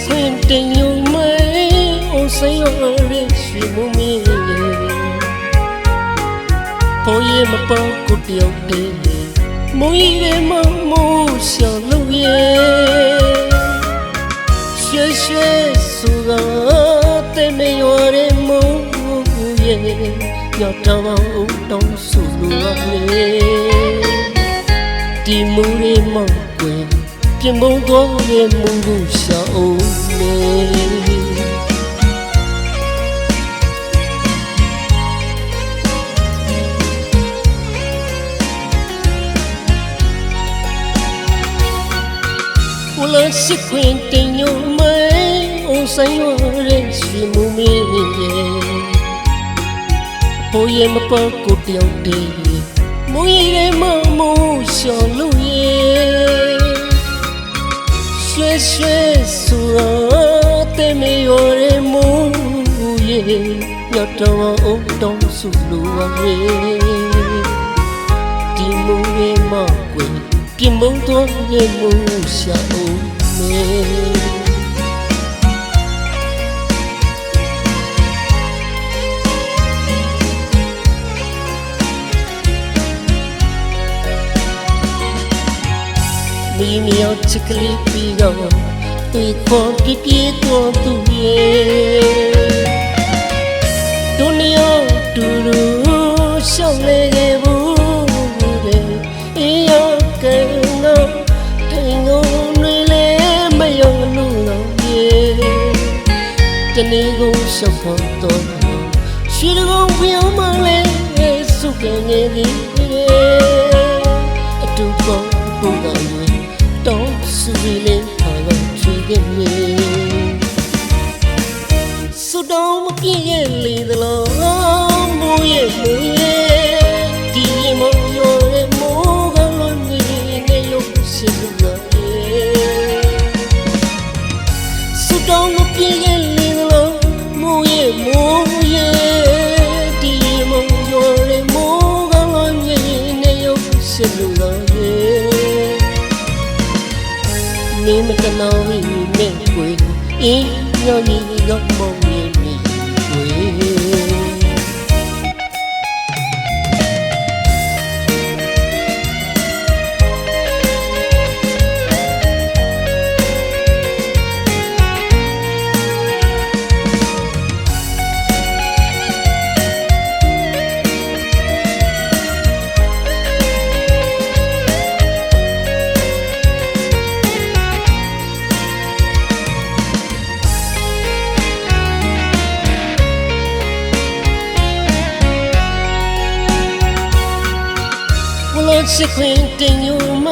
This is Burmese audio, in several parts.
ခွင့်တင်ယူမယ်အိုစိန်ရရဲ့ရွှေမူမင်းပေါ်ရမပေါ်ကိုတယောက်တည်းမူရည်မမိုးရှောင်းလို့ရဲ့ရွှေရွှေဆိုတာတဲ့မရွာရဲ့မူရဲ့ညတော်တောင်းဆိုလို့လေဒီမူရမကွယ်ပြင်မုံတော်ရဲ့မူကိုရှောင်းနေ我来习惯定有美，我生活人是无名，不也没包过掉的，没一人盲目小路耶，学学苏啊，但没有人母耶，要找我当苏路啊耶，地母的马贵。ပြင်မုံတော်ရဲ့မူရှာအောင်မေမိမြောက်ချစ်ကလေးပြီးတော့တွေ့ခေါ်ပြပြတော်သူရဲ့ဒုနီယောတူတူရှောင်းလေခဲ့ဘူးတဲ့အေးရောကဲနော်ထိုင်ငုံတွေလည်းမယုံလို့ရဲ့တနေ့ကိုရှောက်ဖို့တော့ရွှေကုန်းပြောင်းမလဲစုပ်ကနေသည်အတူပေါ်ပူတော်ရင်တောင်းစုလေးခါတော့ချွေခဲ့မြေစုတော်မပြည့်ရဲ့လေသလားမိုးရဲ့မိုးရဲ့ဒီမုံရောရဲ့မိုးကလုံးနေရုပ်ရှိလို့စုတော်မပြည့်ရဲ့လေသလားမိုးရဲ့မိုးရဲ့ဒီမုံရောရဲ့မိုးကလုံးနေရုပ်ရှိလို့မင်းမတနာဝိမဲ့ကိုအင်းညောင်းရောမောင်ရဲ့မိကို习惯定有美，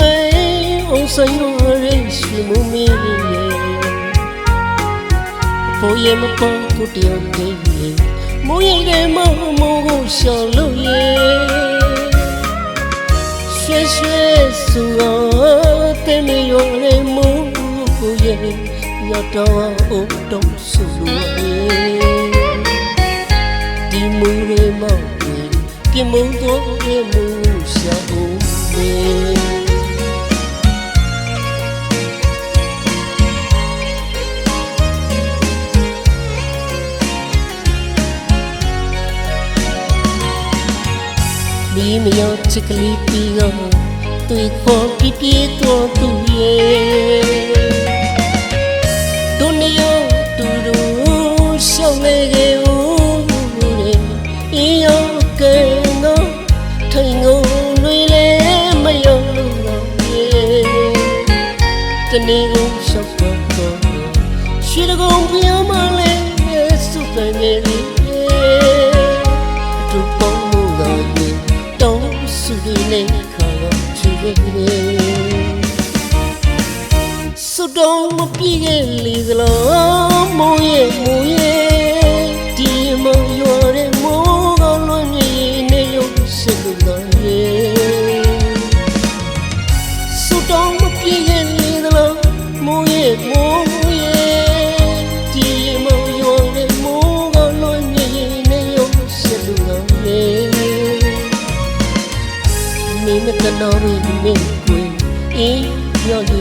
我生活人是无名，不也没包过掉的，没一个盲目小路耶，学学苏啊，但没有人母耶，要找我当苏耶，地母的马贵，别梦多的母小မိမယောချစ်ကလေးပြီးတော့တွေ့ခေါ်ပြပြတော်သူရဲ့ဒုနီယောတူတူရှောင်းလေခဲ့ဦးတဲ့အေးရောကဲနော်ထိုင်ငုံတွေလည်းမယုံလို့ရဲ့တနေ့ကိုရှောက်တော့ရွှေကုန်းပြောင်းမလဲစုပ်ပနေလေတူပေါင်းလို့တော့တောင်းစုလေးခါတော့ချွေနေစုတော့မပြေခဲ့လေသလားမိုးရဲ့မိုးရဲ့ဒီမရွာတဲ့မိုးကလွန်နေနေရုပ်ရှိလို့စုတော့မပြေခဲ့လေသလားမိုးရဲ့မိုးရဲ့ဒီမရွာတဲ့မိုးကလွန်နေနေရုပ်ရှိလို့မင်းမတနာမင်းကိုအေးပြောရ